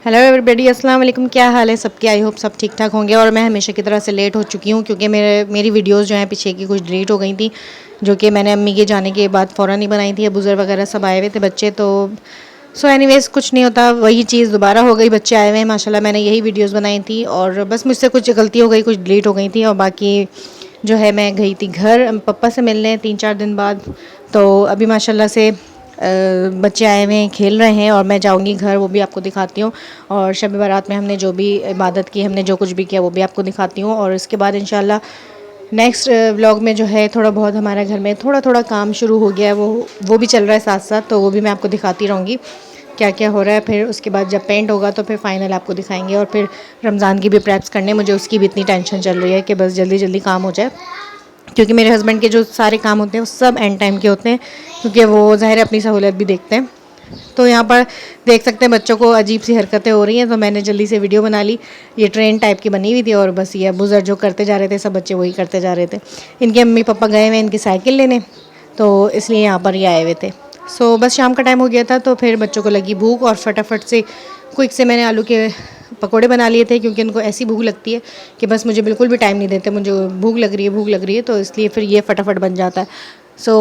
Hello everybody, अस्सलाम वालेकुम। क्या हाल है सबके? आई होप सब ठीक ठाक होंगे। और मैं हमेशा की तरह से लेट हो चुकी हूँ क्योंकि मेरी वीडियोस जो हैं पीछे की कुछ डिलीट हो गई थी, जो कि मैंने अम्मी के जाने के बाद फ़ौरन ही बनाई थी। बुज़ुर्ग वगैरह सब आए हुए थे, बच्चे तो सो एनीवेज़ कुछ नहीं होता, वही चीज़ दोबारा हो गई। बच्चे आए हुए हैं माशाल्लाह, मैंने यही वीडियोज़ बनाई थी और बस मुझसे कुछ गलती हो गई, कुछ डिलीट हो गई थी। और बाकी जो है मैं गई थी घर पापा से मिलने 3-4 दिन बाद। तो अभी माशाल्लाह से बच्चे आए हुए हैं, खेल रहे हैं और मैं जाऊंगी घर, वो भी आपको दिखाती हूँ। और शब बारात में हमने जो भी इबादत की, हमने जो कुछ भी किया, वो भी आपको दिखाती हूँ। और इसके बाद इंशाल्लाह नेक्स्ट व्लॉग में जो है थोड़ा बहुत हमारे घर में थोड़ा थोड़ा काम शुरू हो गया है, वो भी चल रहा है साथ साथ, तो वो भी मैं आपको दिखाती रहूँगी क्या क्या हो रहा है। फिर उसके बाद जब पेंट होगा तो फिर फाइनल आपको दिखाएंगे। और फिर रमज़ान की भी प्रेप्स करने, मुझे उसकी भी इतनी टेंशन चल रही है कि बस जल्दी जल्दी काम हो जाए, क्योंकि मेरे हस्बैंड के जो सारे काम होते हैं वो सब एंड टाइम के होते हैं, क्योंकि वो ज़ाहिर है अपनी सहूलियत भी देखते हैं। तो यहाँ पर देख सकते हैं बच्चों को अजीब सी हरकतें हो रही हैं, तो मैंने जल्दी से वीडियो बना ली। ये ट्रेन टाइप की बनी हुई थी और बस ये बुज़ुर्ग जो करते जा रहे थे, सब बच्चे वही करते जा रहे थे। इनके मम्मी पापा गए हुए इनकी साइकिल लेने, तो इसलिए यहाँ पर ये आए हुए थे। सो बस शाम का टाइम हो गया था, तो फिर बच्चों को लगी भूख और फटाफट से क्विक से मैंने आलू के पकोड़े बना लिए थे, क्योंकि इनको ऐसी भूख लगती है कि बस मुझे बिल्कुल भी टाइम नहीं देते, मुझे भूख लग रही है, भूख लग रही है, तो इसलिए फिर ये फटाफट बन जाता है। सो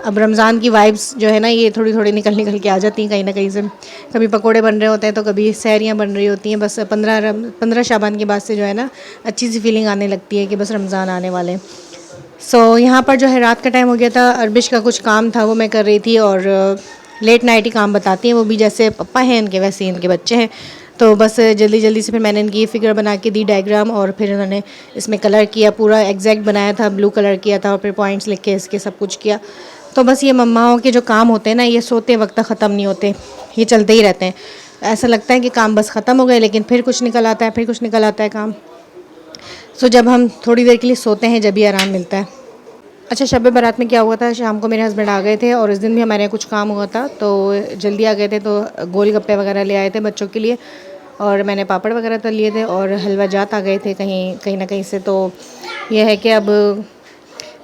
अब रमज़ान की वाइब्स जो है ना, ये थोड़ी थोड़ी निकल निकल के आ जाती हैं कहीं ना कहीं से। कभी पकोड़े बन रहे होते हैं तो कभी सहरियाँ बन रही होती हैं। बस 15 शाबान के बाद से जो है ना अच्छी सी फीलिंग आने लगती है कि बस रमज़ान आने वाले हैं। सो यहाँ पर जो है रात का टाइम हो गया था, अरबिश का कुछ काम था वो मैं कर रही थी। और लेट नाइट ही काम बताती हैं वो भी, जैसे पापा हैं इनके वैसे ही इनके बच्चे हैं। तो बस जल्दी जल्दी से फिर मैंने इनकी ये फिगर बना के दी, डायग्राम, और फिर इन्होंने इसमें कलर किया, पूरा एग्जैक्ट बनाया था, ब्लू कलर किया था और फिर पॉइंट्स लिख के इसके सब कुछ किया। तो बस ये मम्माओं के जो काम होते हैं ना, ये सोते वक्त तक ख़त्म नहीं होते, ये चलते ही रहते हैं। ऐसा लगता है कि काम बस ख़त्म हो गए, लेकिन फिर कुछ निकल आता है, फिर कुछ निकल आता है काम। सो जब हम थोड़ी देर के लिए सोते हैं, जब भी आराम मिलता है। अच्छा, शब बारात में क्या हुआ था, शाम को मेरे हस्बैंड आ गए थे और इस दिन भी हमारे यहाँ कुछ काम हुआ था, तो जल्दी आ गए थे। तो गोलगप्पे वगैरह ले आए थे बच्चों के लिए, और मैंने पापड़ वगैरह तल लिए थे, और हलवा जात आ गए थे कहीं कहीं ना कहीं से। तो यह है कि अब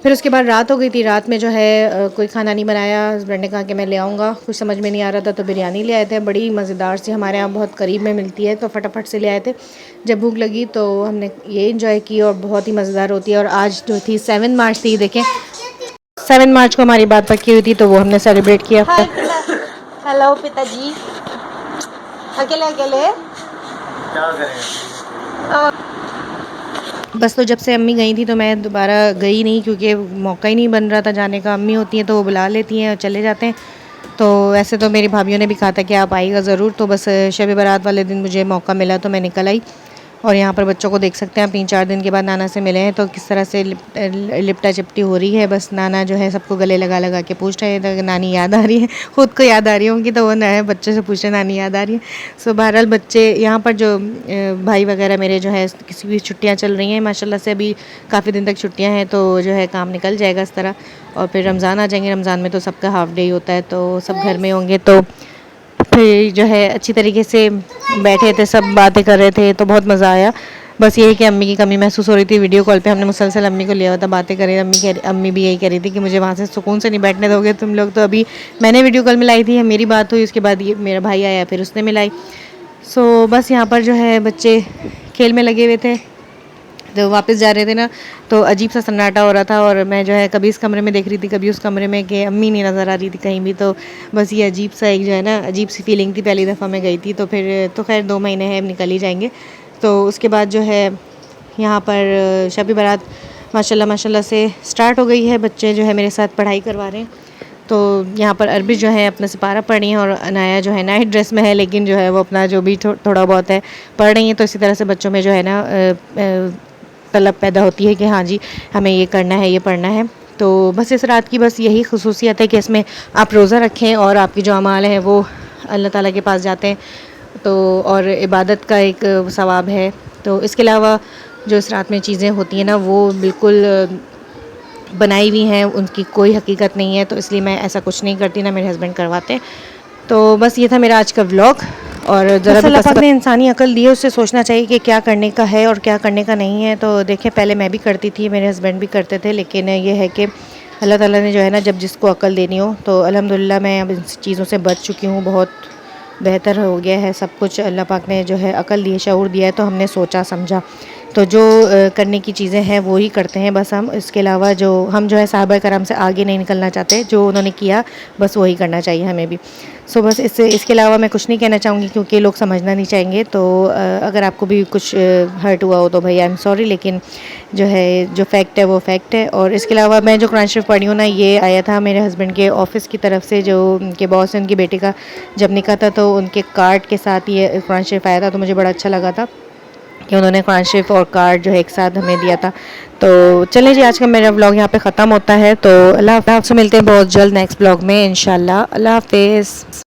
फिर उसके बाद रात हो गई थी। रात में जो है कोई खाना नहीं बनाया, हस्बैंड ने कहा कि मैं ले आऊँगा, कुछ समझ में नहीं आ रहा था तो बिरयानी ले आए थे, बड़ी मज़ेदार सी, हमारे यहाँ बहुत करीब में मिलती है, तो फटाफट से ले आए थे। जब भूख लगी तो हमने ये इंजॉय की और बहुत ही मज़ेदार होती है। और आज जो थी 7 मार्च थी, देखें 7 मार्च को हमारी बात पक्की हुई थी, तो वो हमने सेलिब्रेट किया। हेलो पिताजी, अकेले अकेले क्या करें। बस तो जब से अम्मी गई थी तो मैं दोबारा गई नहीं, क्योंकि मौका ही नहीं बन रहा था जाने का। अम्मी होती हैं तो वो बुला लेती हैं और चले जाते हैं। तो वैसे तो मेरी भाभीयों ने भी कहा था कि आप आइएगा ज़रूर, तो बस शब बारात वाले दिन मुझे मौका मिला तो मैं निकल आई। और यहाँ पर बच्चों को देख सकते हैं आप, 3-4 दिन के बाद नाना से मिले हैं, तो किस तरह से लिपटा चिपटी हो रही है। बस नाना जो है सबको गले लगा लगा के पूछ रहे हैं, तो नानी याद आ रही है, ख़ुद को याद आ रही होंगी तो वो नए बच्चे से पूछ रहे नानी याद आ रही है। सो बहरहाल बच्चे यहाँ पर जो भाई वगैरह मेरे जो है, किसी भी छुट्टियाँ चल रही हैं माशाल्लाह से, अभी काफ़ी दिन तक छुट्टियाँ हैं, तो जो है काम निकल जाएगा इस तरह। और फिर रमज़ान आ जाएंगे, रमज़ान में तो सबका हाफ़ डे ही होता है, तो सब घर में होंगे, तो फिर जो है अच्छी तरीके से बैठे थे, सब बातें कर रहे थे, तो बहुत मज़ा आया। बस ये है कि अम्मी की कमी महसूस हो रही थी। वीडियो कॉल पे हमने मुसलसल अम्मी को लिया हुआ था, बातें करें। अम्मी भी यही कह रही थी कि मुझे वहाँ से सुकून से नहीं बैठने दोगे तुम लोग। तो अभी मैंने वीडियो कॉल मिलाई थी, मेरी बात हुई, उसके बाद ये मेरा भाई आया, फिर उसने मिलाई। सो बस यहाँ पर जो है बच्चे खेल में लगे हुए थे, तो वापस जा रहे थे ना, तो अजीब सा सन्नाटा हो रहा था। और मैं जो है कभी इस कमरे में देख रही थी, कभी उस कमरे में, कि अम्मी नहीं नज़र आ रही थी कहीं भी। तो बस ये अजीब सा एक जो है ना, अजीब सी फीलिंग थी। पहली दफ़ा मैं गई थी, तो फिर तो खैर 2 महीने हैं, निकल ही जाएंगे। तो उसके बाद जो है यहाँ पर शब बारात माशाल्लाह माशाल्लाह से स्टार्ट हो गई है। बच्चे जो है मेरे साथ पढ़ाई करवा रहे हैं। तो यहाँ पर अरबिश जो है अपना सिपारा पढ़ रही हैं, और अनाया जो है नाइट ड्रेस में है, लेकिन जो है वो अपना जो भी थोड़ा बहुत है पढ़ रही हैं। तो इसी तरह से बच्चों में जो है ना तलब पैदा होती है कि हाँ जी हमें ये करना है, ये पढ़ना है। तो बस इस रात की बस यही खुसूसियत है कि इसमें आप रोज़ा रखें और आपकी जो अमाल हैं वो अल्लाह ताला के पास जाते हैं, तो और इबादत का एक सवाब है। तो इसके अलावा जो इस रात में चीज़ें होती हैं ना, वो बिल्कुल बनाई हुई हैं, उनकी कोई हकीकत नहीं है, तो इसलिए मैं ऐसा कुछ नहीं करती, ना मेरे हस्बैंड करवाते। तो बस ये था मेरा आज का व्लॉग। और ज़रा भी अल्लाह पाक ने इंसानी अकल दी है, उससे सोचना चाहिए कि क्या करने का है और क्या करने का नहीं है। तो देखिए पहले मैं भी करती थी, मेरे हस्बैंड भी करते थे, लेकिन ये है कि अल्लाह ताला ने जो है ना, जब जिसको अकल देनी हो, तो अल्हम्दुलिल्लाह मैं अब इन चीज़ों से बच चुकी हूँ बहुत। बेहतर हो गया है सब कुछ। अल्लाह पाक ने जो है अकल दी है, शऊर दिया है, तो हमने सोचा समझा, तो जो करने की चीज़ें हैं वो ही करते हैं बस हम। इसके अलावा जो हम जो है साहबा कराम से आगे नहीं निकलना चाहते, जो उन्होंने किया बस वही करना चाहिए हमें भी। सो बस इसके अलावा मैं कुछ नहीं कहना चाहूँगी, क्योंकि लोग समझना नहीं चाहेंगे। तो अगर आपको भी कुछ हर्ट हुआ हो तो भाई आई एम सॉरी, लेकिन जो है जो फैक्ट है वो फैक्ट है। और इसके अलावा मैं जो कुरान शरीफ पढ़ी हूँ ना, ये आया था मेरे हस्बैंड के ऑफ़िस की तरफ से, जो उनके बॉस हैं उनकी बेटी का जब निकाह था, तो उनके कार्ड के साथ ये कुरान शरीफ आया था, तो मुझे बड़ा अच्छा लगा था कि उन्होंने कुरान शरीफ और कार्ड जो है एक साथ हमें दिया था। तो चलिए जी, आज का मेरा व्लॉग यहाँ पे ख़त्म होता है। तो अल्लाह हाफ़िज़, आपसे मिलते हैं बहुत जल्द नेक्स्ट व्लॉग में इंशाल्लाह। अल्लाह हाफ़िज़।